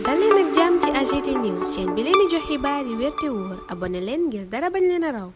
dal leen ak jàmm ci AGT News chaîne bi leen di jox xibaar yi wér te wóor abonné leen ngir dara bañ leen a raw.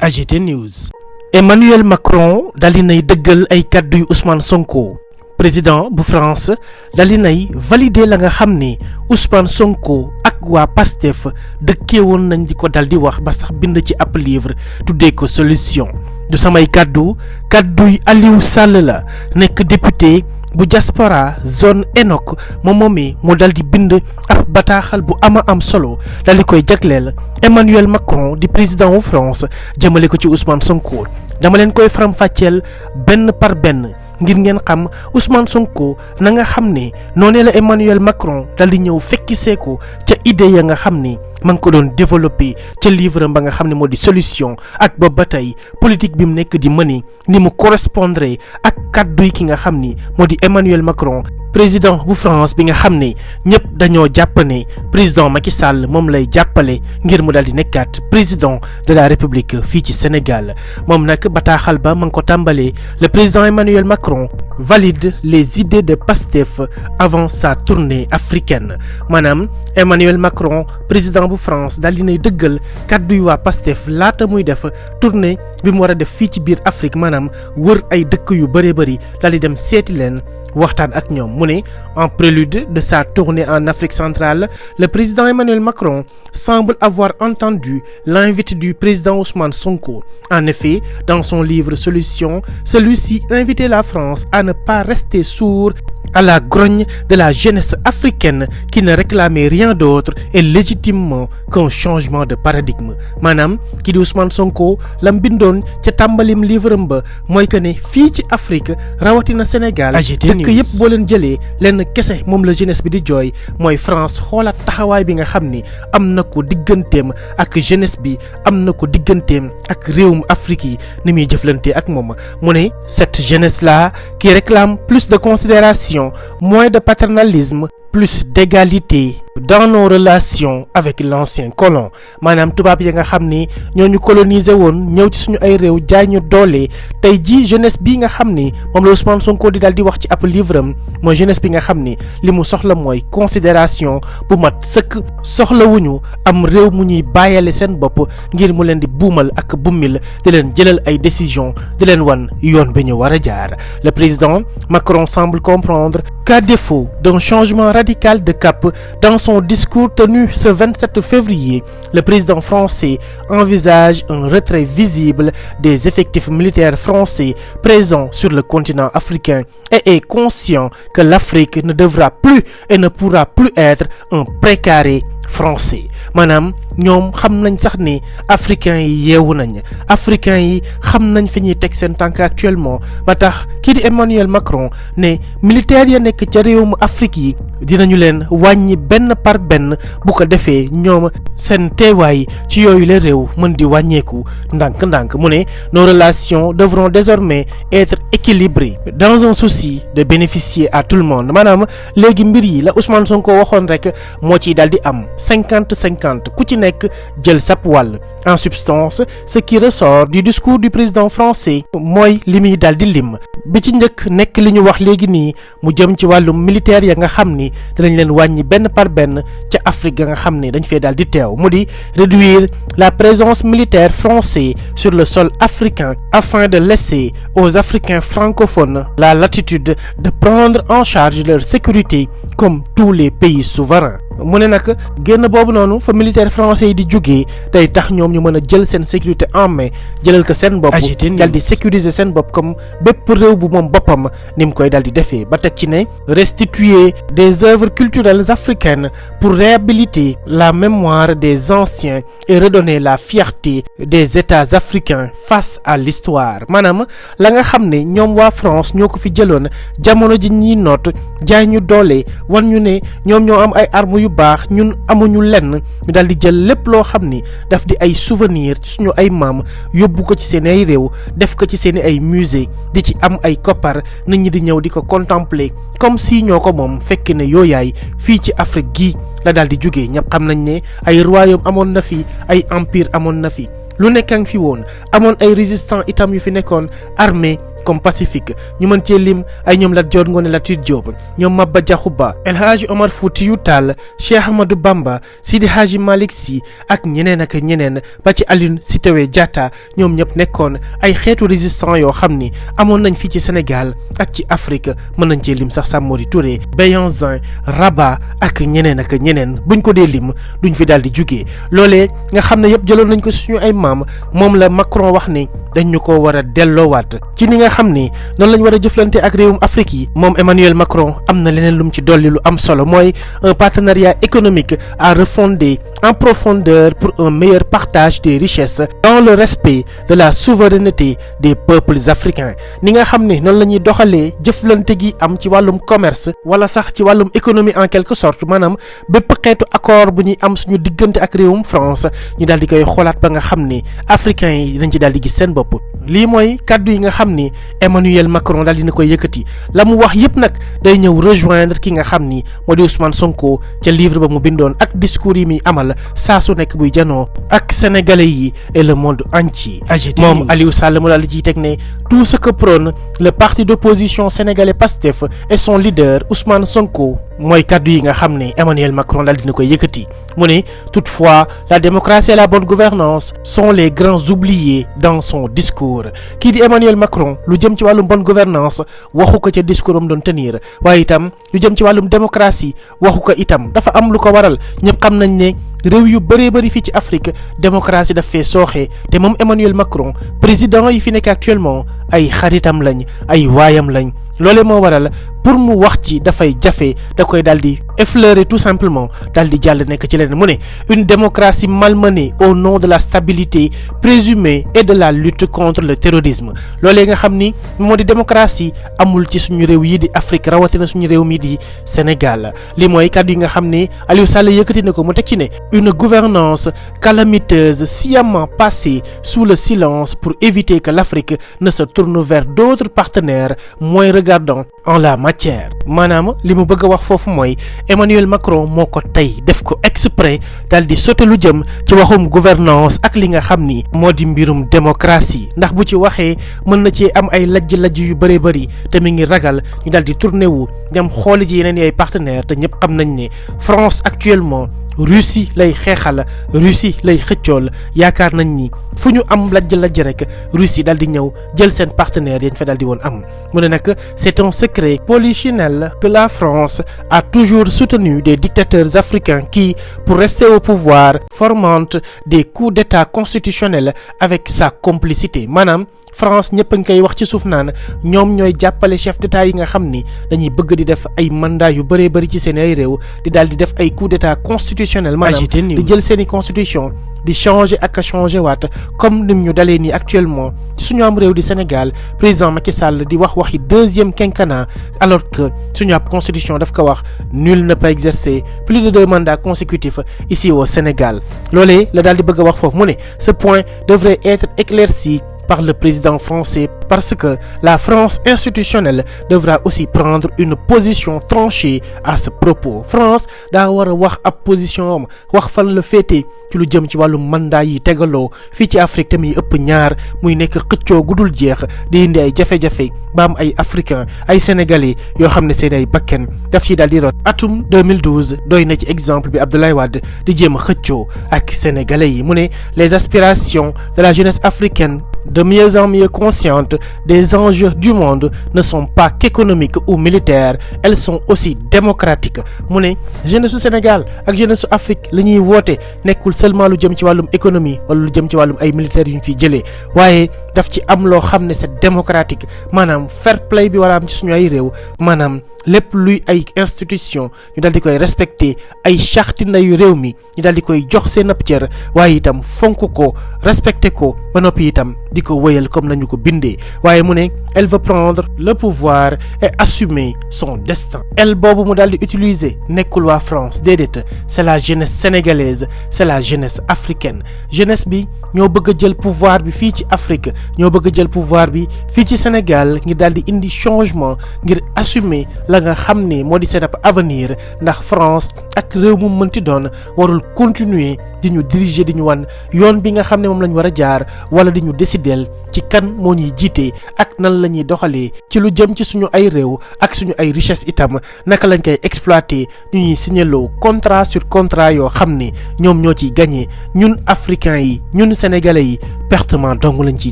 AGT News. Emmanuel Macron dal di nay dëggal ay kàddu yu Ousmane Sonko. président bu France dal di nay valider la nga xam ne Ousmane Sonko ak waa PASTEF dëkkee woon nañ di ko dal di wax ba sax bind ci ab livre tuddee ko solution du samay kàddu kàdduy Aliou Sall la nekk député bu diaspora zone ENOC moom moomee moo dal di bind ab bataaxal bu ama am solo dal di koy jagleel Emmanuel Macron di président wu France jëmale ko ci Ousmane Sonko dama leen koy faram-fàcceel benn par benn ngir ngeen xam Ousmane Sonko na nga xam ne noonee la Emmanuel Macron dal di ñëw fekki seeko ca idée ya nga xam ne ma ngi ko doon développé ca livre ba nga xam ne moo di solution ak ba ba tey politique bi mu nekk di mëni ni mu correspondre ak kàddu yi ki nga xam ni moo di Emmanuel Macron président bu France bi nga xam ne ñëpp dañoo jàpp ne président Macky Sall moom lay jàppale ngir mu daal di nekkaat président de la République fii ci Sénégal moom nag bataaxal ba ma ngi ko tàmbalee le président Emmanuel Macron valide les idées de PASTEF avant sa tournée africaine maanaam Emmanuel Macron président bu France daal di nay dëggal kàddu yu waa PASTEF laata muy def tournée bi mu war a def fii ci biir Afrique maanaam wër ay dëkk yu bëree bëri daal di dem seeti leen waxtaan ak ñoom mu ne en prélude de sa tournée en Afrique centrale le président Emmanuel Macron semble avoir entendu l'invite du président Ousmane Sonko. En effet, dans son livre Solution, celui-ci invitait la France à ne pas rester sourd à la grogne de la jeunesse africaine qui ne réclamait rien d'autre et légitimement qu'un changement de paradigme maanaam kii di Ousmane Sonko lam bindoon ca tàmbalim livre ba mooy que ne fii ci Afrique rawatina Sénégal dëkk yëpp boo leen jëlee lenn kese moom la jeunesse bi di jooy mooy France xoolaat taxawaay bi nga xam ni am na ko digganteem ak jeunesse bi am na ko digganteem ak réewum Afrique yi ni muy jëflante ak moom mu ne cette jeunesse là qui réclame plus de considération moins de paternalisme plus d'égalité dans nos relations avec l'ancien colon maanaam tubaab yi nga xam ni ñoo ñu coloniser woon ñëw ci suñu ay réew jaay ñu doole tey jii jeunesse bi nga xam ni moom la Ousmane Sonko di daal di wax ci ab livre am mooy jeunesse bi nga xam ni li mu soxla mooy considération bu mat sëkk soxlawuñu am réew mu ñuy bàyyale seen bopp ngir mu leen di buumal ak bummil di leen jëlal ay décision di leen wan yoon bi ñu war a jaar le président Macron semble comprendre qu'à défaut d'un changement radical de cap dans son discours tenu ce 27 février, le président français envisage un retrait visible des effectifs militaires français présents sur le continent africain et est conscient que l'Afrique ne devra plus et ne pourra plus être un précaré français maanaam ñoom xam nañ sax ni africains yi yeewu nañ africains yi xam nañ fi ñuy teg seen tànk actuellement ba tax kii di Emmanuel Macron ne militaires ya nekk ca réewum Afrique yi dinañu leen wàññi benn par benn bu ko defee ñoom seen teewaay ci yooyu la réew mën di wàññeeku ndànk-ndànk mu ne nos relations devront désormais être équilibrées dans un souci de bénéficier à tout le monde maanaam léegi mbir yi la Ousmane Sonko waxoon rek moo ciy daal di am 50-50 ku ci nekk jël sap wàll en substance ce qui ressort du discours du président français mooy li muy daal di lim bi ci njëkk nekk li ñu wax léegi nii mu jëm ci wàllum militaire ya nga xam ni dinañ leen wàññi benn par benn ca Afrique ya nga xam ni dañ fee daal di teew mu di réduire la présence militaire française sur le sol africain afin de laisser aux Africains francophones la latitude de prendre en charge leur sécurité comme tous les pays souverains mu ne nag génn boobu noonu fa militaire français yi di jógee day tax ñoom ñu mën a jël seen sécurité en main jëlal ko seen bopp dal di sécuriser seen bopp comme bépp réew bu moom boppam ni mu koy dal di defee ba teg ci ne restituer des œuvres culturelles africaines pour réhabiliter la mémoire des anciens et redonner la fierté des États africains face à l'histoire maanaam la nga xam ne ñoom waa France ñoo ko fi jëloon jamono ji ñiy noot jaay ñu doole wan ñu ne ñoom ñoo am ay armes yu baax ñun amuñu lenn ñu daal di jël lépp loo xam ni daf di ay souvenir ci suñu ay maam yóbbu ko ci seen ay réew def ko ci seen ay musée di ci am ay koppar nit ñi di ñëw di ko contempler comme si ñoo ko moom fekk ne yooyaay fii ci Afrique gi la daal di jógee ñëpp xam nañ ne ay royaume amoon na fi ay empire amoon na fi lu nekk a ngi fi woon amoon ay résistants itam yu fi nekkoon armée comme Pacifique ñu mën cee lim ay ñoom Lat Joor Ngoone Latiir Jóob ñoom Maba Jaxu Ba El Hadji Omar Foutiyou Tall Cheikh Ahmadou Bamba Sidi Hadji Malick Sy ak ñeneen ak ñeneen ba ci Aline Sitoé Diatta ñoom ñëpp nekkoon ay xeetu résistants yoo xam ni amoon nañ fii ci Sénégal ak ci Afrique mën nañ cee lim sax Samori Touré Béhanzin Rabat ak ñeneen ak ñeneen buñ ko dee lim duñ fi daal di jugee loolee nga xam ne yëpp jëloon nañ ko suñu ay maam moom la Macron wax ni dañ ñu ko war a delloowaat ci ni nga xam ni noonu lañ war a jëflante ak réewum Afrique yi moom Emmanuel Macron am na leneen lu mu ci dolli lu am solo mooy un partenariat économique à refonder en profondeur pour un meilleur partage des richesses dans le respect de la souveraineté des peuples africains ni nga xam ne noonu la ñuy doxalee jëflante gi am ci wàllum commerce wala sax ci wàllum économie en quelque sorte maanaam bépp xeetu accord bu ñuy am suñu diggante ak réewum France ñu daal di koy xoolaat ba nga xam ni africains yi dañ ci daal di gis seen bopp lii mooy kàddu yi nga xam ni Emmanuel Macron daal dina koy yëkkati la mu wax yëpp nag day ñëw rejoindre ki nga xam ni moo di Ousmane Sonko ca livre ba mu bindoon ak discours yi muy amal saa su nekk buy janoo ak sénégalais yi et le monde entier. moom Aliou Sall mu daal di ciy teg ne tout ce que prône le parti d'opposition sénégalais PASTEF et son leader Ousmane Sonko mooy kàddu yi nga xam ne Emmanuel Macron daal dina koy yëkkati mu ne toutefois la démocratie et la bonne gouvernance sont les grands oubliés dans son discours kii di Emmanuel Macron lu jëm ci wàllum bonne gouvernance waxu ko ca discours am doon tenir waaye itam lu jëm ci wàllum démocratie waxu ko itam dafa am lu ko waral ñëpp xam nañ ne réew yu bëree bëri fii ci Afrique démocratie daf fee sooxee te moom Emmanuel Macron président yi fi nekk actuellement ay xaritam lañ ay waayam lañ loolee moo waral pour mu wax ci dafay jafe da koy daal di effleurer tout simplement daal di jàll nekk ci leneen mu ne une démocratie malmenée au nom de la stabilité présumée et de la lutte contre le terrorisme loolee nga xam ni moo di démocratie amul ci suñu réew yi di Afrique rawatina suñu réew mi di Sénégal li mooy kàddu yi nga xam ni Aliou Sall yëkkati na ko mu teg ci ne une gouvernance calamiteuse sciemment passée sous le silence pour éviter que l'Afrique ne se tourne vers d'autres partenaires moins regardants en la matière maanaam li mu bëgg a wax foofu mooy Emmanuel Macron moo ko tey def ko exprès daal di sote lu jëm ci waxum gouvernance ak li nga xam ni moo di mbirum démocratie ndax bu ci waxee mën na ci am ay lajj-lajj yu bëree bëri te mi ngi ragal ñu daal di tourné wu dem xooli ji yeneen ay partenaires te ñëpp xam nañ ne France actuellement Russie lay xeexal Russie lay xëccool yaakaar nañ ni fu ñu am lajj-lajj rek Russie daal di ñëw jël seen partenaires yañ fa daal di woon am mu ne nag c'est un secret polichinelle que la France a toujours soutenu des dictateurs africains qui, pour rester au pouvoir, fomentent des coups d'état constitutionnels avec sa complicité maanaam France ñëpp a ngi koy wax ci suuf naan ñoom ñooy jàppale chef d'état yi nga xam ni dañuy bëgg di def ay mandat yu bëree bëri ci seen ay réew di daal di def ay coup d'état constitutionnel maanaam di jël seen i constitution di changer ak a changer waat comme nim ñu dalee nii actuellement ci suñu am réew di Sénégal président Macky Sall di wax waxi deuxième quinquennat alors que suñu ab constitution daf ko wax nul ne peut exercer plus de 2 mandats consécutifs ici au Sénégal loolee la daal di bëgg a wax foofu mu ne ce point devrait être éclairci par le président français parce que la France institutionnelle devra aussi prendre une position tranchée à ce propos France daa war a wax ab position am wax fan la féete ci lu jëm ci wàllu mandat yi tegaloo fii ci Afrique te muy ëpp ñaar muy nekk xëccoo gudul jeex di indi ay jafe-jafe ba am ay africains ay sénégalais yoo xam ne seen ay bakken daf ci daal di rot atum 2012 doy na ci exemple bi Abdoulaye Wade di jéem a xëccoo ak sénégalais yi mu ne les aspirations de la jeunesse africaine de mieux en mieux conscientes des enjeux du monde ne sont pas qu'économiques ou militaires, elles sont aussi démocratiques mu ne jeunesse su Sénégal ak jeunesse su Afrique la ñuy woote nekkul seulement lu jëm ci wàllum économie wala lu jëm ci wàllum ay militaires yu ñu fiy jëlee waaye daf ci am loo xam ne c'est démocratique maanaam fair play bi war a am ci suñu ay réew maanaam lépp luy ay institution ñu daal di koy respecter ay charte ndeyu réew mi ñu daal di koy jox seen ab cër waaye itam fonk ko respecter ko ba noppi itam di ko wéyal comme nañu ko bindee waaye mu ne elle veut prendre le pouvoir et assumer son destin elle boobu mu daal di utiliser nekkul waa France déedéet c'est la jeunesse sénégalaise c'est la jeunesse africaine jeunesse bi ñoo bëgg a jël pouvoir bi fii ci Afrique ñoo bëgg a jël pouvoir bi fii ci Sénégal ngir daal di indi changement ngir assumer la nga xam ne moo di seen ab avenir ndax France ak réew mu mënti doon warul continuer di ñu diriger di ñu wan yoon bi nga xam ne moom lañ war a jaar wala di ñu décider ci kan moo ñuy jiite ak nan la ñuy doxalee ci lu jëm ci suñu ay réew ak suñu ay richesse itam naka lañ koy exploiter ñu ñuy signaloo contrat sur contrat yoo xam ne ñoom ñoo ciy gagné ñun africains yi ñun sénégalais yi pertement dong lañ ciy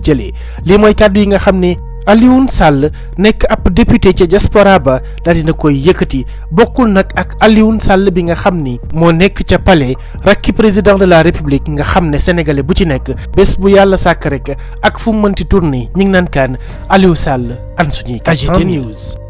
jëlee lii mooy kàddu yi nga xam ne Alioune Sall nekk ab député ca diaspora ba daal dina koy yëkkati bokkul nag ak Alioune Sall bi nga xam ni moo nekk ca palais rakki président de la république nga xam ne sénégalais bu ci nekk bés bu yàlla sàkk rek ak fu mu mënti tourné ñi ngi naan kaan Aliou Sall an suñuy AGT News.